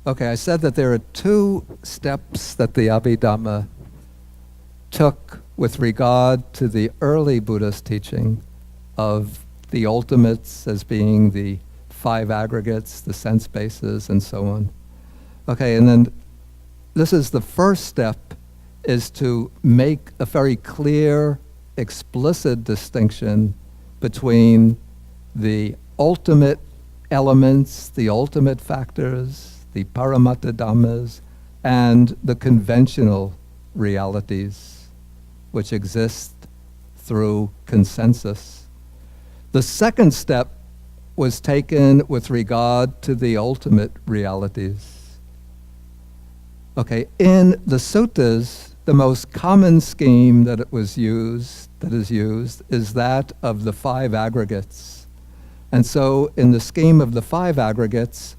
Okay, I said that there are two steps that the Abhidhamma took with regard to the early Buddhist teaching of the ultimates as being the five aggregates, the sense bases, and so on. Okay, and then this is the first step, is to make a very clear, explicit distinction between the ultimate elements, the ultimate factors, the paramatta dhammas, and the conventional realities which exist through consensus. The second step was taken with regard to the ultimate realities. Okay, in the suttas, the most common scheme that is used is that of the five aggregates. And so in the scheme of the five aggregates,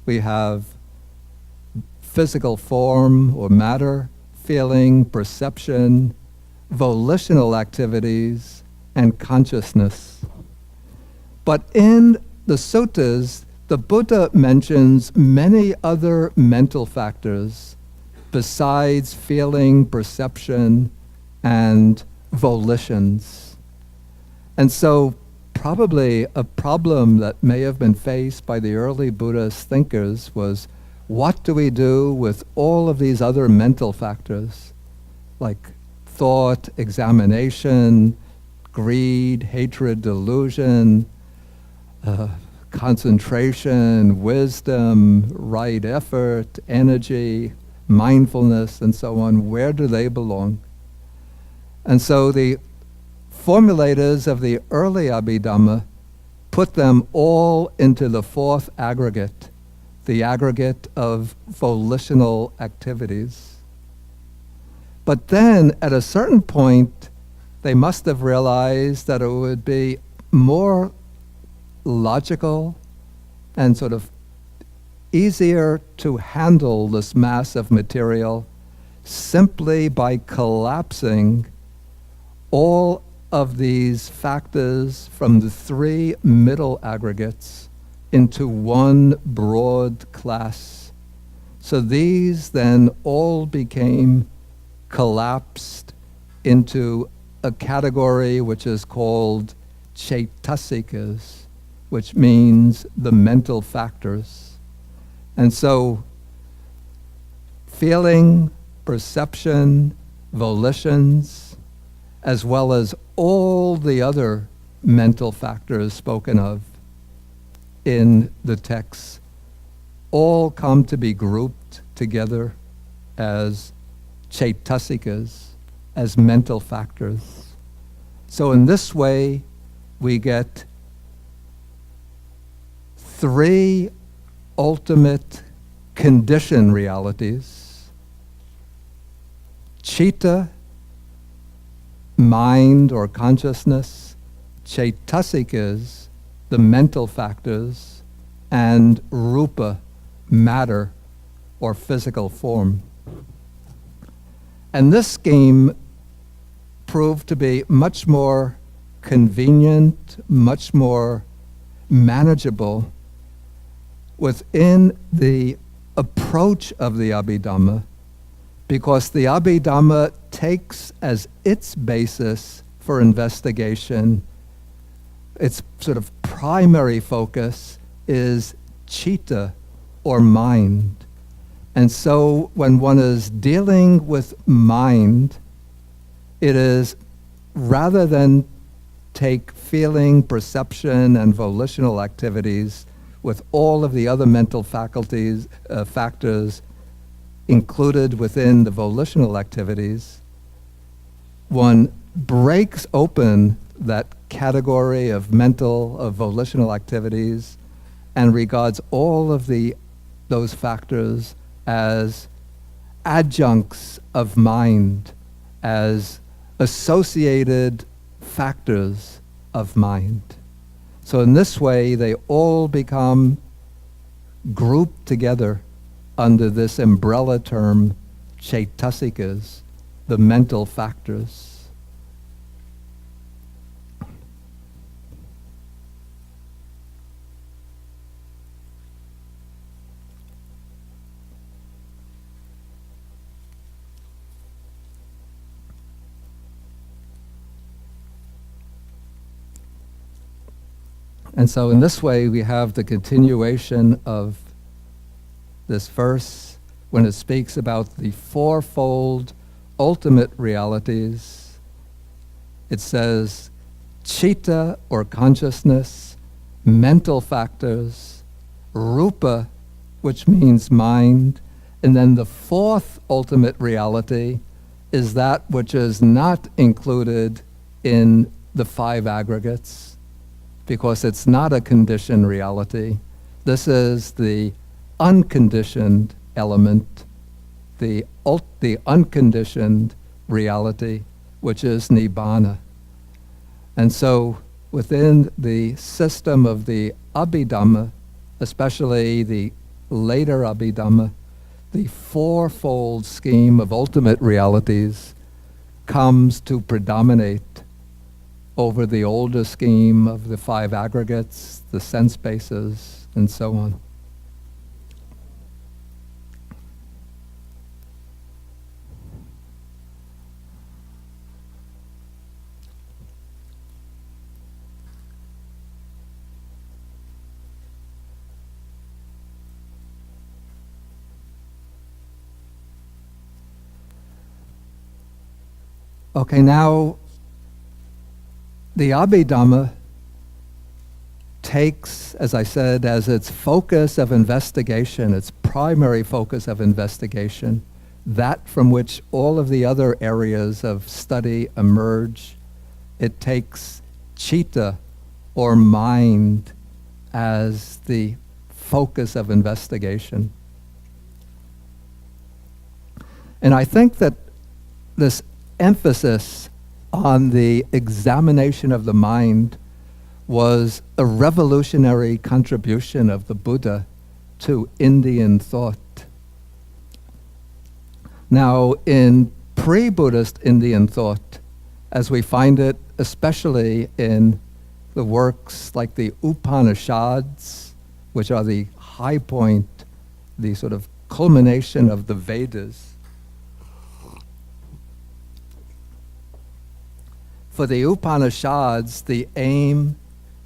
we have physical form or matter, feeling, perception, volitional activities, and consciousness. But in the suttas, the Buddha mentions many other mental factors besides feeling, perception, and volitions. And so probably a problem that may have been faced by the early Buddhist thinkers was, what do we do with all of these other mental factors, like thought, examination, greed, hatred, delusion, concentration, wisdom, right effort, energy, mindfulness, and so on? Where do they belong? And so the formulators of the early Abhidhamma put them all into the fourth aggregate, the aggregate of volitional activities. But then, at a certain point, they must have realized that it would be more logical and sort of easier to handle this mass of material simply by collapsing all of these factors from the three middle aggregates into one broad class. So these then all became collapsed into a category which is called chaitasikas, which means the mental factors. And so feeling, perception, volitions, as well as all the other mental factors spoken of in the text, all come to be grouped together as chaitasikas, as mental factors. So in this way, we get three ultimate conditioned realities: citta, mind or consciousness; chaitasikas, the mental factors; and rupa, matter or physical form. And this scheme proved to be much more convenient, much more manageable within the approach of the Abhidhamma, because the Abhidhamma takes as its basis for investigation, its sort of primary focus is citta, or mind. And so when one is dealing with mind, it is, rather than take feeling, perception, and volitional activities with all of the other mental faculties, factors included within the volitional activities, one breaks open that category of volitional activities and regards all of those factors as adjuncts of mind, as associated factors of mind. So in this way, they all become grouped together under this umbrella term, chaitasikas, the mental factors. And so in this way, we have the continuation of this verse when it speaks about the fourfold ultimate realities. It says, chitta or consciousness, mental factors, rupa, which means mind, and then the fourth ultimate reality is that which is not included in the five aggregates, because it's not a conditioned reality. This is the unconditioned element, the unconditioned reality, which is nibbana. And so within the system of the Abhidhamma, especially the later Abhidhamma, the fourfold scheme of ultimate realities comes to predominate over the older scheme of the five aggregates, the sense bases, and so on. Okay, now the Abhidhamma takes, as I said, as its focus of investigation, its primary focus of investigation, that from which all of the other areas of study emerge. It takes chitta, or mind, as the focus of investigation. And I think that this emphasis on the examination of the mind was a revolutionary contribution of the Buddha to Indian thought. Now, in pre-Buddhist Indian thought, as we find it especially in the works like the Upanishads, which are the high point, the sort of culmination of the Vedas, for the Upanishads, the aim,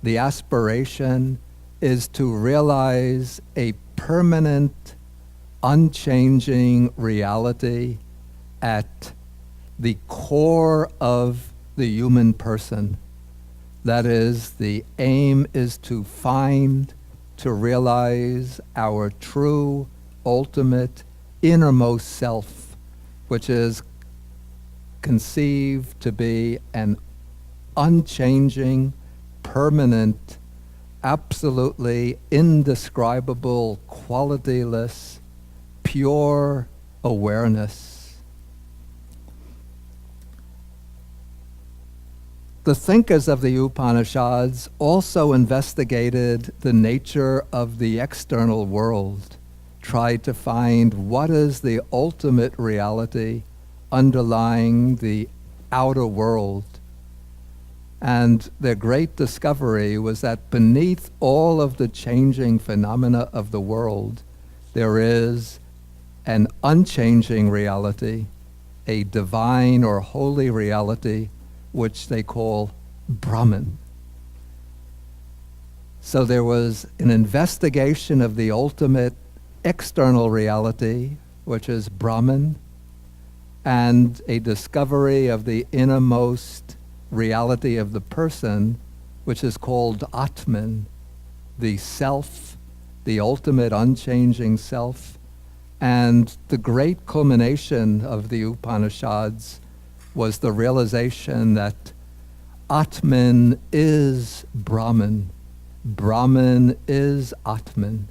the aspiration is to realize a permanent, unchanging reality at the core of the human person. That is, the aim is to find, to realize our true, ultimate, innermost self, which is conceived to be an unchanging, permanent, absolutely indescribable, qualityless, pure awareness. The thinkers of the Upanishads also investigated the nature of the external world, tried to find what is the ultimate reality underlying the outer world. And their great discovery was that beneath all of the changing phenomena of the world, there is an unchanging reality, a divine or holy reality, which they call Brahman. So there was an investigation of the ultimate external reality, which is Brahman, and a discovery of the innermost reality of the person, which is called Atman, the self, the ultimate unchanging self. And the great culmination of the Upanishads was the realization that Atman is Brahman. Brahman is Atman.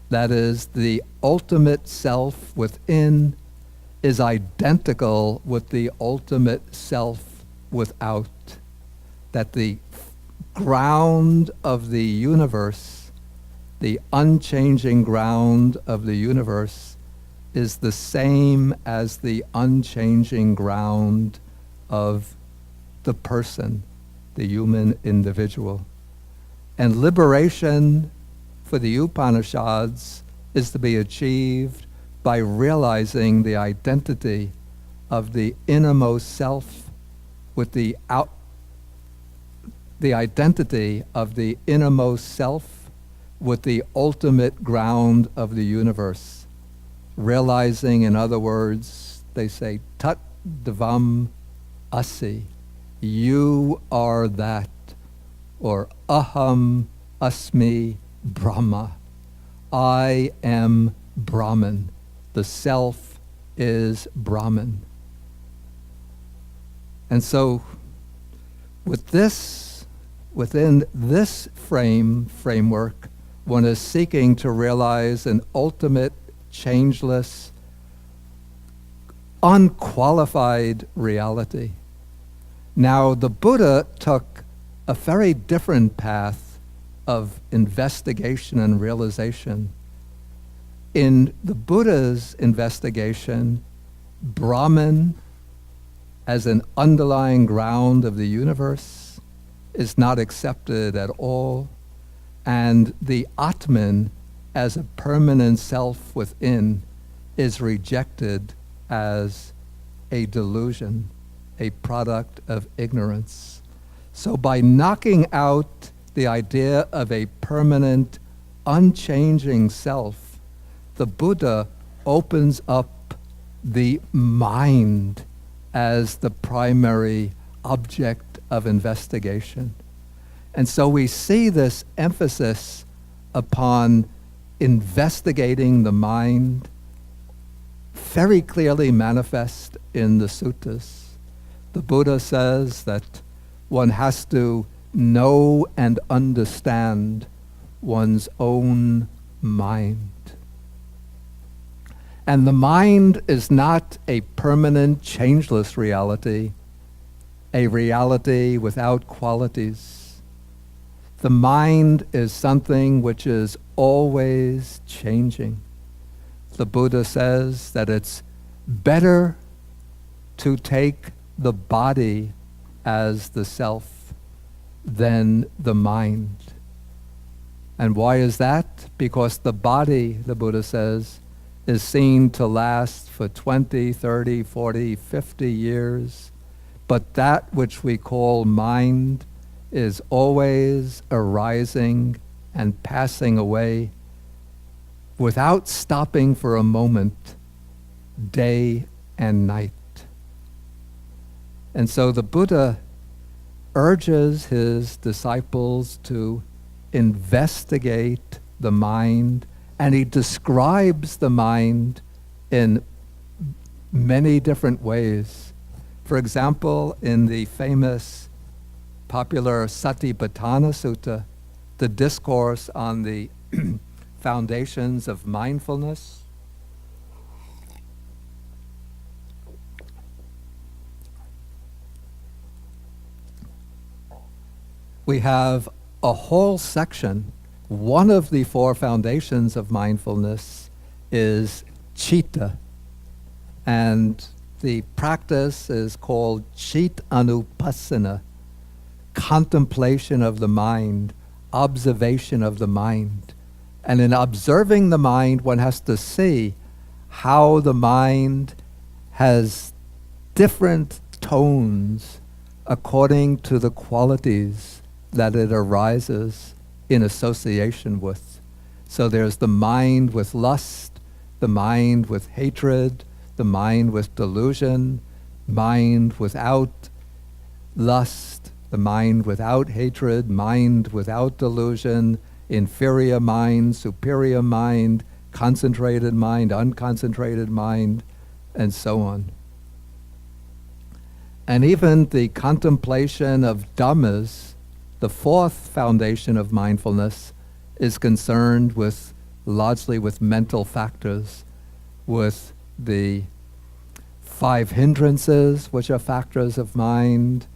That is, the ultimate self within is identical with the ultimate self without. That the ground of the universe, the unchanging ground of the universe, is the same as the unchanging ground of the person, the human individual. And liberation for the Upanishads is to be achieved by realizing the identity of the innermost self with the the identity of the innermost self with the ultimate ground of the universe, realizing, in other words, they say, Tat Dvam Asi, you are that, or Aham Asmi Brahma, I am Brahman, the self is Brahman. And so with this, within this framework, one is seeking to realize an ultimate, changeless, unqualified reality. Now, the Buddha took a very different path of investigation and realization. In the Buddha's investigation, Brahman, as an underlying ground of the universe, is not accepted at all, and the Atman, as a permanent self within, is rejected as a delusion, a product of ignorance. So by knocking out the idea of a permanent, unchanging self, the Buddha opens up the mind as the primary object of investigation. And so we see this emphasis upon investigating the mind very clearly manifest in the suttas. The Buddha says that one has to know and understand one's own mind. And the mind is not a permanent, changeless reality, a reality without qualities. The mind is something which is always changing. The Buddha says that it's better to take the body as the self than the mind. And why is that? Because the body, the Buddha says, is seen to last for 20, 30, 40, 50 years. But that which we call mind is always arising and passing away without stopping for a moment, day and night. And so the Buddha urges his disciples to investigate the mind, and he describes the mind in many different ways. For example, in the famous popular Satipatthana Sutta, the discourse on the foundations of mindfulness, we have a whole section. One of the four foundations of mindfulness is citta, and the practice is called Chit Anupassana, contemplation of the mind, observation of the mind. And in observing the mind, one has to see how the mind has different tones according to the qualities that it arises in association with. So there's the mind with lust, the mind with hatred, the mind with delusion, mind without lust, the mind without hatred, mind without delusion, inferior mind, superior mind, concentrated mind, unconcentrated mind, and so on. And even the contemplation of dhammas, the fourth foundation of mindfulness, is concerned with largely with mental factors, with the 5 hindrances, which are factors of mind,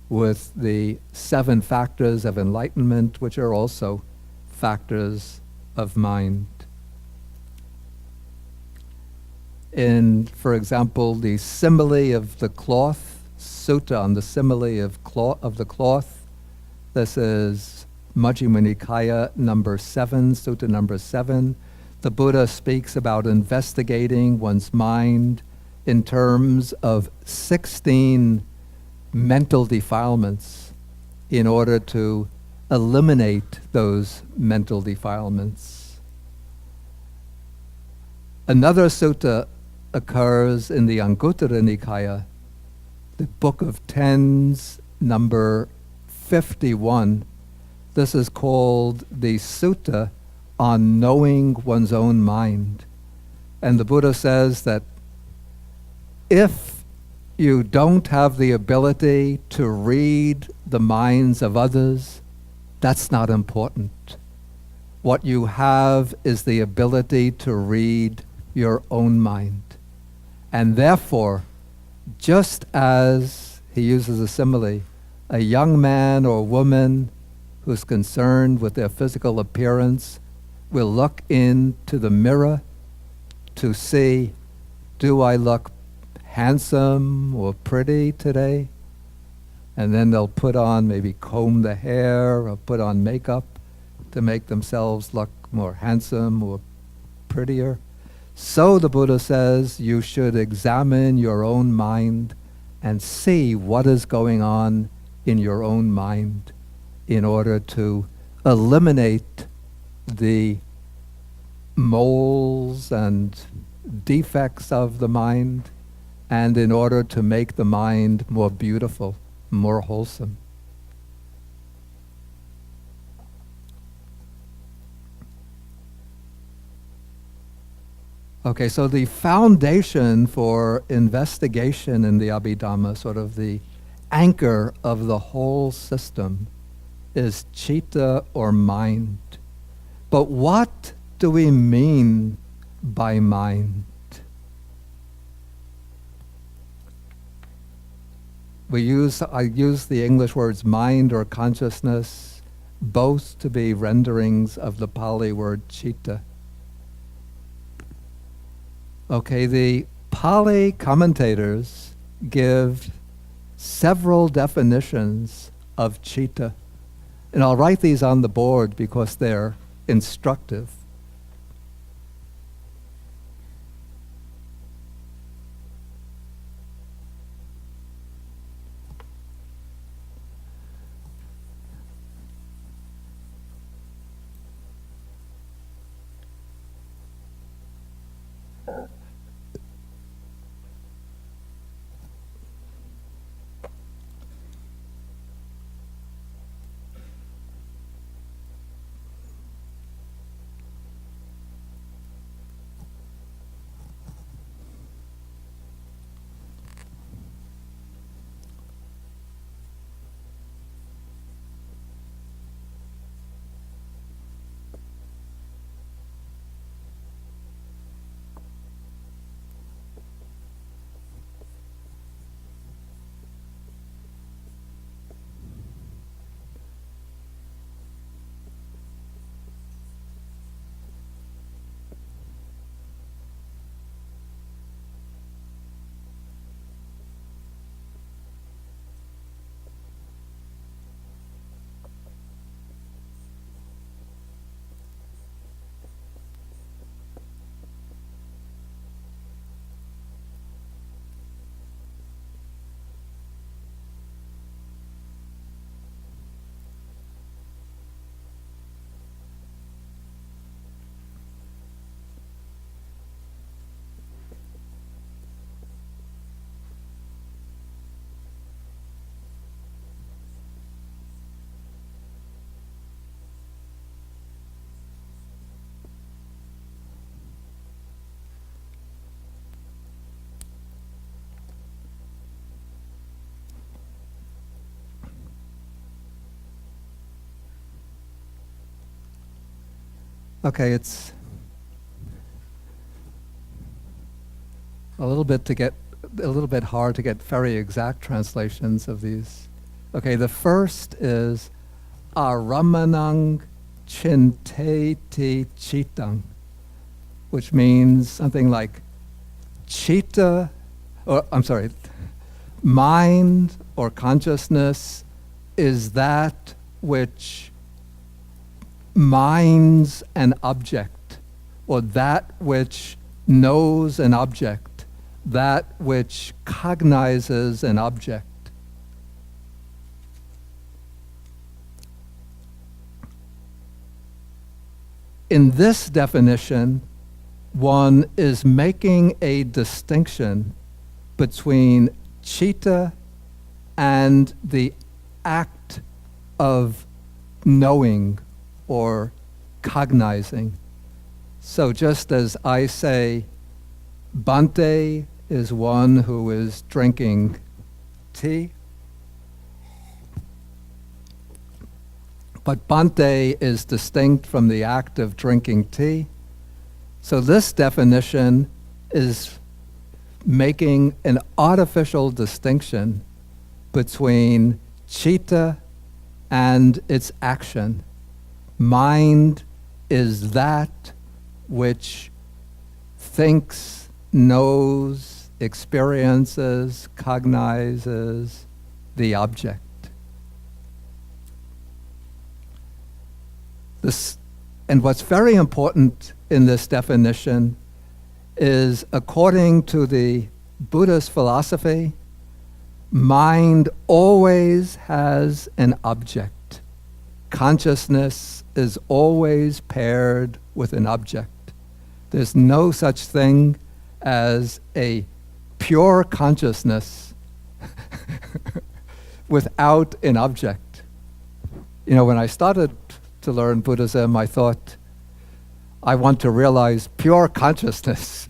with the 7 factors of enlightenment, which are also factors of mind. In, for example, the simile of the cloth, sutta on the simile of the cloth, this is Majjhima Nikaya number 7, sutta number 7. The Buddha speaks about investigating one's mind in terms of 16 mental defilements. in order to eliminate those mental defilements. Another sutta occurs in the Anguttara Nikaya, the Book of Tens, number 51. This is called the Sutta on Knowing One's Own Mind. And the Buddha says that if you don't have the ability to read the minds of others, that's not important. What you have is the ability to read your own mind. And therefore, just as, he uses a simile, a young man or woman who's concerned with their physical appearance will look into the mirror to see, do I look handsome or pretty today? And then they'll put on, maybe comb the hair or put on makeup to make themselves look more handsome or prettier. So the Buddha says you should examine your own mind and see what is going on in your own mind in order to eliminate the moles and defects of the mind, and in order to make the mind more beautiful, more wholesome. Okay, so the foundation for investigation in the Abhidhamma, sort of the anchor of the whole system, is citta or mind. But what do we mean by mind? I use the English words mind or consciousness, both to be renderings of the Pali word citta. Okay, the Pali commentators give several definitions of citta. And I'll write these on the board because they're instructive. Okay, it's a little bit hard to get very exact translations of these. Okay, the first is aramanang chinteti chittang, which means something like mind or consciousness is that which minds an object, or that which knows an object, that which cognizes an object. in this definition, one is making a distinction between citta and the act of knowing or cognizing. So just as I say, Bhante is one who is drinking tea, but Bhante is distinct from the act of drinking tea. So this definition is making an artificial distinction between citta and its action. Mind is that which thinks, knows, experiences, cognizes the object. And what's very important in this definition is, according to the Buddhist philosophy, mind always has an object. Consciousness is always paired with an object. There's no such thing as a pure consciousness without an object. You know, when I started to learn Buddhism, I thought, I want to realize pure consciousness.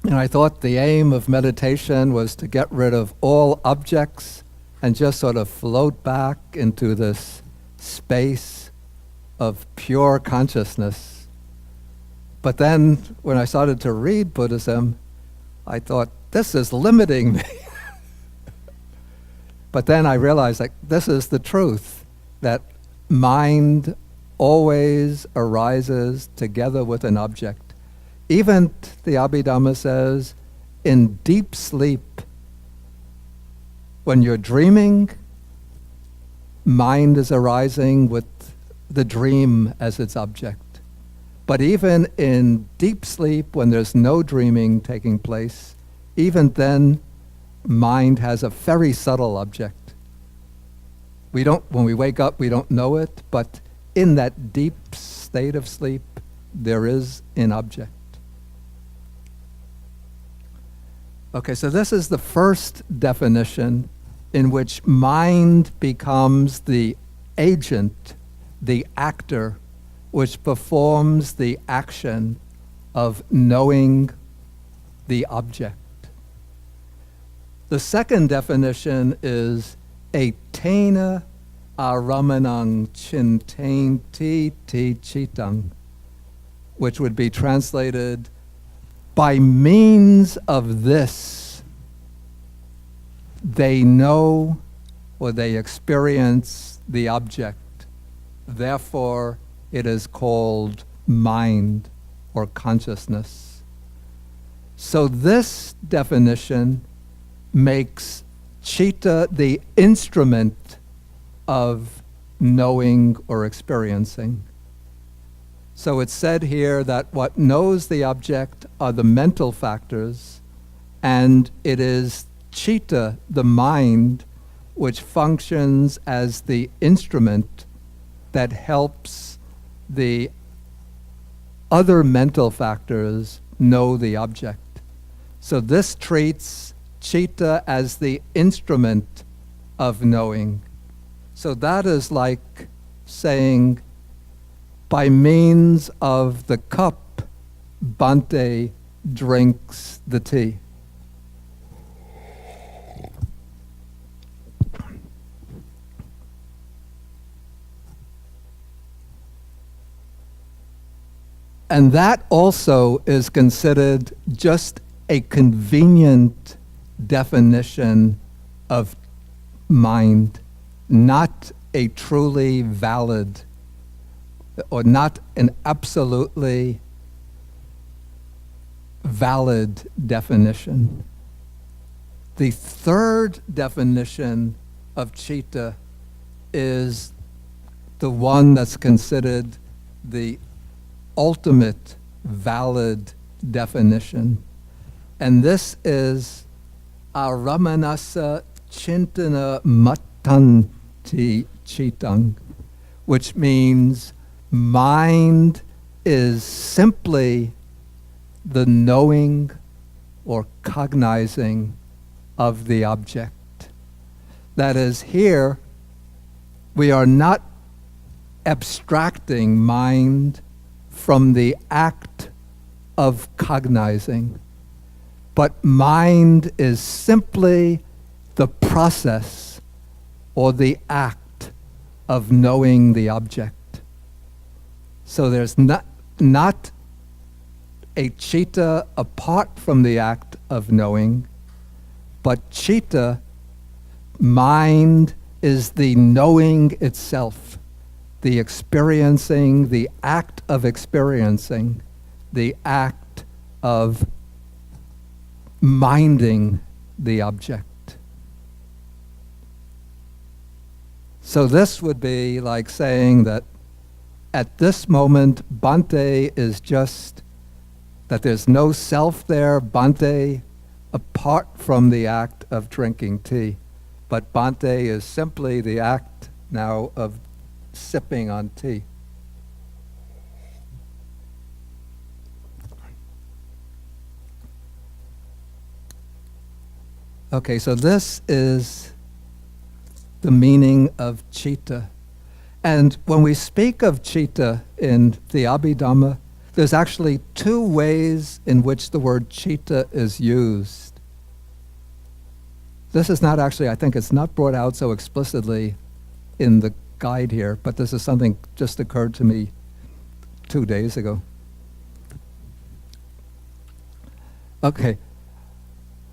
And I thought the aim of meditation was to get rid of all objects and just sort of float back into this space of pure consciousness. But then when I started to read Buddhism, I thought, this is limiting me. But then I realized, like, this is the truth, that mind always arises together with an object. Even the Abhidhamma says, in deep sleep, when you're dreaming, mind is arising with the dream as its object. But even in deep sleep, when there's no dreaming taking place, even then, mind has a very subtle object. When we wake up, we don't know it, but in that deep state of sleep, there is an object. Okay, so this is the first definition in which mind becomes the agent, the actor, which performs the action of knowing the object. The second definition is etena aramanang chintainti ti chitang, which would be translated, by means of this, they know or they experience the object. Therefore, it is called mind or consciousness. So this definition makes citta the instrument of knowing or experiencing. So it's said here that what knows the object are the mental factors, and it is citta, the mind, which functions as the instrument that helps the other mental factors know the object. So this treats citta as the instrument of knowing. So that is like saying, by means of the cup, Bhante drinks the tea. And that also is considered just a convenient definition of mind, not a truly valid or not an absolutely valid definition. The third definition of citta is the one that's considered the ultimate valid definition. And this is aramanasa chintana mattanti chitang, which means mind is simply the knowing or cognizing of the object. That is, here we are not abstracting mind from the act of cognizing, but mind is simply the process or the act of knowing the object. So there's not a citta apart from the act of knowing, but citta, mind, is the knowing itself, the experiencing, the act of experiencing, the act of minding the object. So this would be like saying that at this moment, Bhante is just, that there's no self there, Bhante, apart from the act of drinking tea. But Bhante is simply the act now of sipping on tea. Okay, so this is the meaning of citta. And when we speak of citta in the Abhidhamma, there's actually two ways in which the word citta is used. This is not actually, I think it's not brought out so explicitly in the guide here, but this is something just occurred to me 2 days ago. Okay.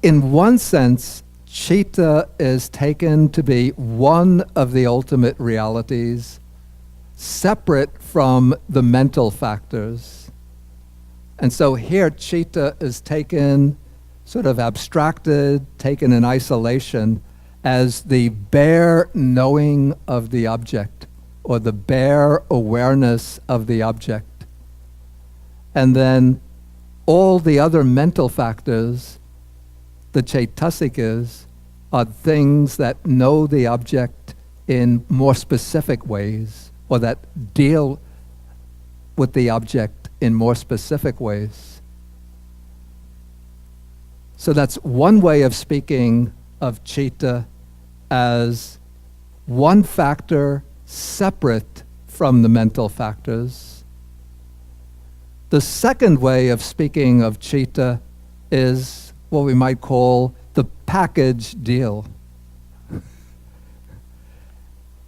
In one sense, citta is taken to be one of the ultimate realities, separate from the mental factors. And so here, citta is taken, sort of abstracted, taken in isolation, as the bare knowing of the object, or the bare awareness of the object. And then all the other mental factors, the chaitasikas, are things that know the object in more specific ways, or that deal with the object in more specific ways. So that's one way of speaking of citta as one factor separate from the mental factors. The second way of speaking of citta is what we might call the package deal.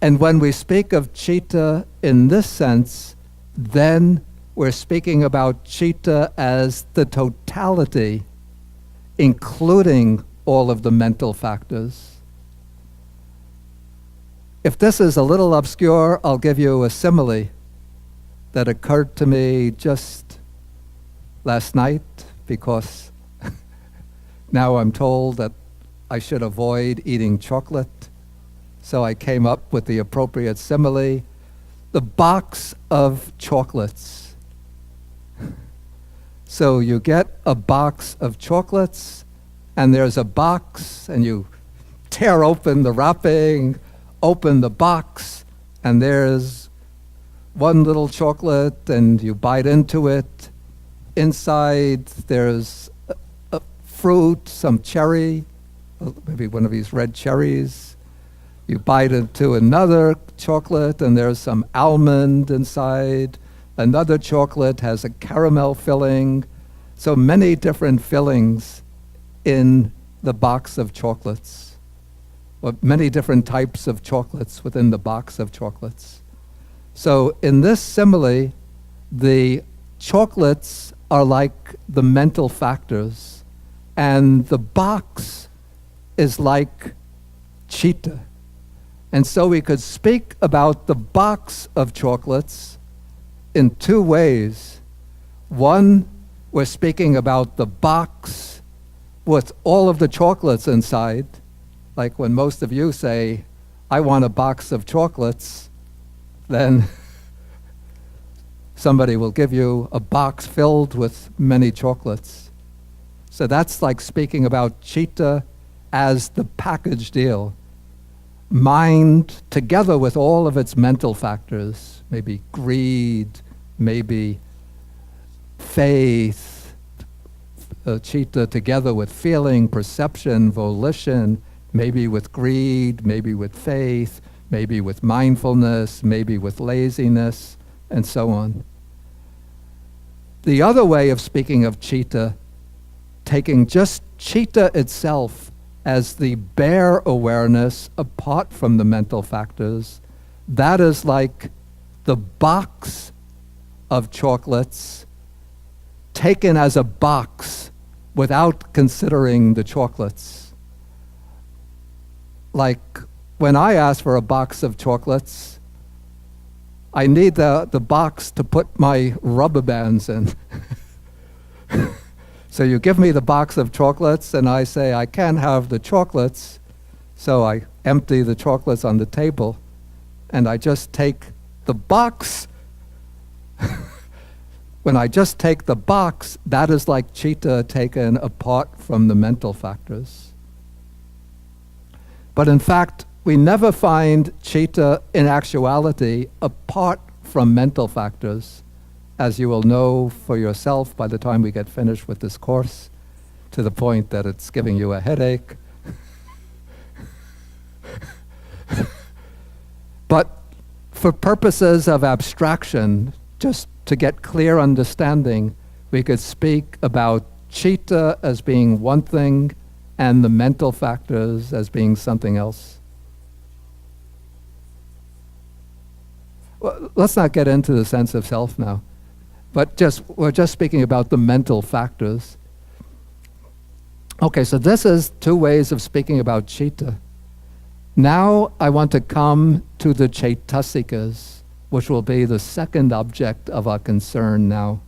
And when we speak of citta in this sense, then we're speaking about citta as the totality, including all of the mental factors. If this is a little obscure, I'll give you a simile that occurred to me just last night, because now I'm told that I should avoid eating chocolate. So I came up with the appropriate simile, the box of chocolates. So you get a box of chocolates, and there's a box, and you tear open the wrapping, open the box, and there's one little chocolate, and you bite into it. Inside there's a fruit, some cherry, maybe one of these red cherries. You bite into another chocolate, and there's some almond inside. Another chocolate has a caramel filling. So many different fillings in the box of chocolates, or many different types of chocolates within the box of chocolates. So in this simile, the chocolates are like the mental factors, and the box is like citta. And so we could speak about the box of chocolates in two ways. One, we're speaking about the box with all of the chocolates inside. Like when most of you say, I want a box of chocolates, then somebody will give you a box filled with many chocolates. So that's like speaking about citta as the package deal. mind together with all of its mental factors, maybe greed, maybe faith, citta together with feeling, perception, volition, maybe with greed, maybe with faith, maybe with mindfulness, maybe with laziness, and so on. The other way of speaking of citta, taking just citta itself as the bare awareness apart from the mental factors, that is like the box of chocolates taken as a box without considering the chocolates. Like when I ask for a box of chocolates, I need the box to put my rubber bands in. So you give me the box of chocolates and I say, I can't have the chocolates. So I empty the chocolates on the table and I just take the box. When I just take the box, that is like citta taken apart from the mental factors. But in fact, we never find citta in actuality apart from mental factors, as you will know for yourself by the time we get finished with this course, to the point that it's giving you a headache. But for purposes of abstraction, just to get clear understanding, we could speak about citta as being one thing and the mental factors as being something else. Well, let's not get into the sense of self now, but we're just speaking about the mental factors. Okay, so this is two ways of speaking about citta. Now I want to come to the chaitasikas, which will be the second object of our concern now.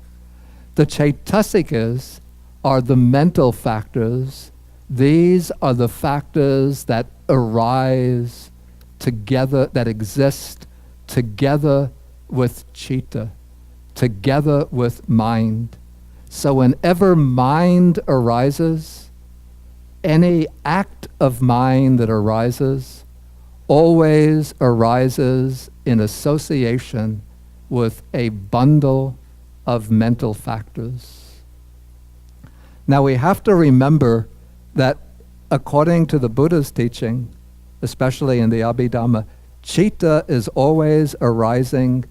The chaitasikas are the mental factors. These are the factors that arise together, that exist together with citta, together with mind. So whenever mind arises, any act of mind that arises always arises in association with a bundle of mental factors. Now we have to remember that according to the Buddha's teaching, especially in the Abhidhamma, citta is always arising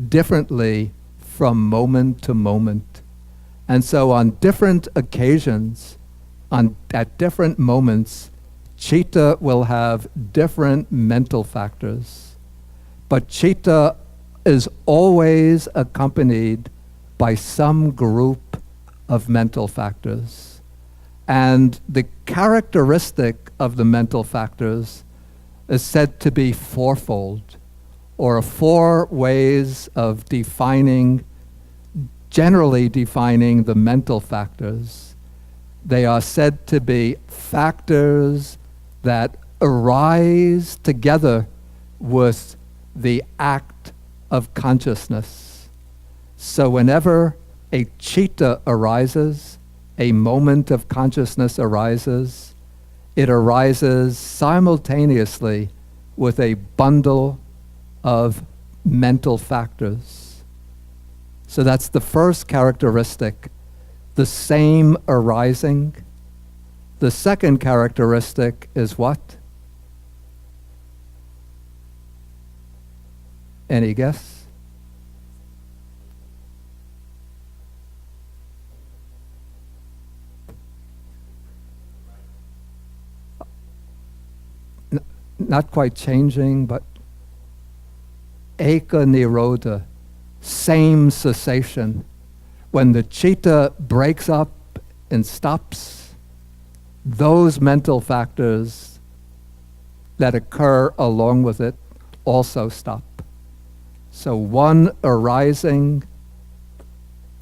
differently from moment to moment. And so on different occasions, at different moments, citta will have different mental factors. But citta is always accompanied by some group of mental factors. And the characteristic of the mental factors is said to be fourfold, or 4 ways of generally defining the mental factors. They are said to be factors that arise together with the act of consciousness. So whenever a citta arises, a moment of consciousness arises, it arises simultaneously with a bundle of mental factors. So that's the first characteristic, the same arising. The second characteristic is what? Any guess? Not quite changing, but eka nirodha, same cessation. When the citta breaks up and stops, those mental factors that occur along with it also stop. So one arising,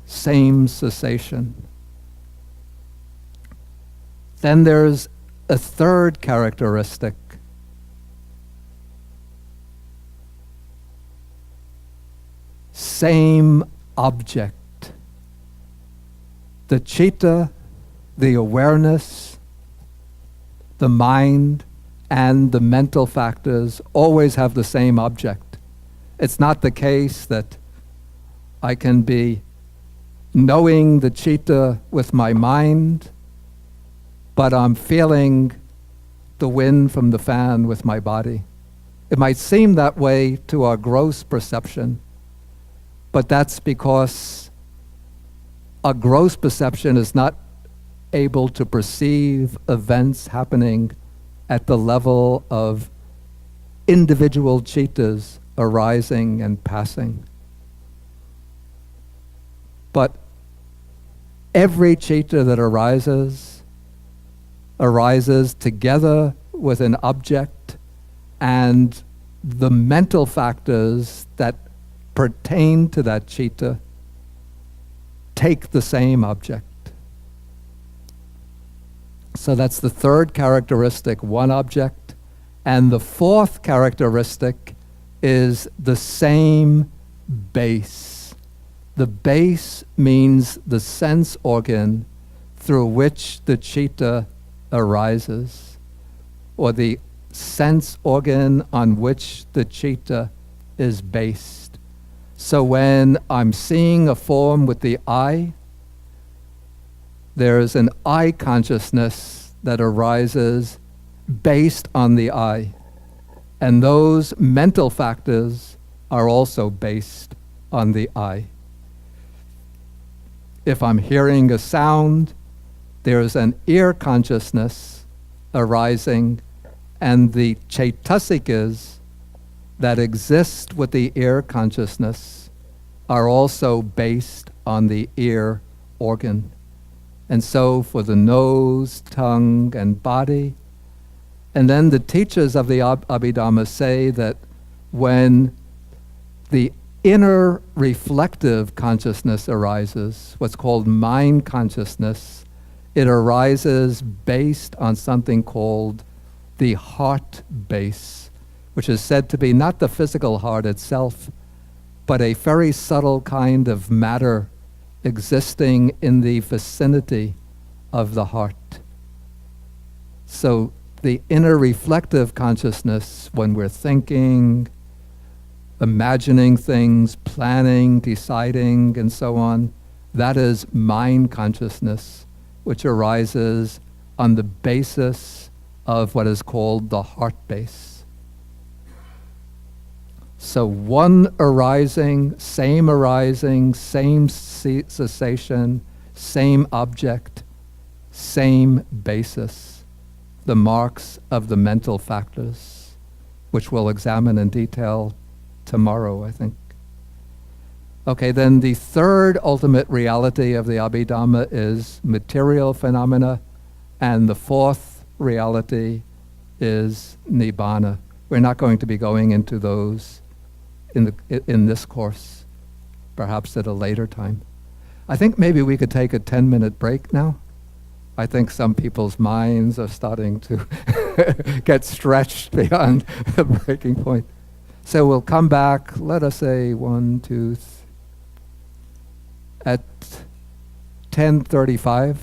same cessation. Then there's a third characteristic. Same object. The citta, the awareness, the mind and the mental factors always have the same object. It's not the case that I can be knowing the citta with my mind, but I'm feeling the wind from the fan with my body. It might seem that way to our gross perception, but that's because a gross perception is not able to perceive events happening at the level of individual cittas arising and passing. But every citta that arises together with an object, and the mental factors that pertain to that citta take the same object. So that's the third characteristic, one object. And the fourth characteristic is the same base. The base means the sense organ through which the citta arises, or the sense organ on which the citta is based. So when I'm seeing a form with the eye, there is an eye consciousness that arises based on the eye. And those mental factors are also based on the eye. If I'm hearing a sound, there's an ear consciousness arising, and the chaitasikas that exist with the ear consciousness are also based on the ear organ. And so for the nose, tongue, and body. And then the teachers of the Abhidhamma say that when the inner reflective consciousness arises, what's called mind consciousness, it arises based on something called the heart base, which is said to be not the physical heart itself, but a very subtle kind of matter existing in the vicinity of the heart. So the inner reflective consciousness, when we're thinking, imagining things, planning, deciding, and so on, that is mind consciousness, which arises on the basis of what is called the heart base. So one arising, same cessation, same object, same basis, the marks of the mental factors, which we'll examine in detail tomorrow, I think. Okay, then the third ultimate reality of the Abhidhamma is material phenomena, and the fourth reality is Nibbana. We're not going to be going into those in this course, perhaps at a later time. I think maybe we could take a 10-minute break now. I think some people's minds are starting to get stretched beyond the breaking point. So we'll come back, let us say 1, 2, at 10:35.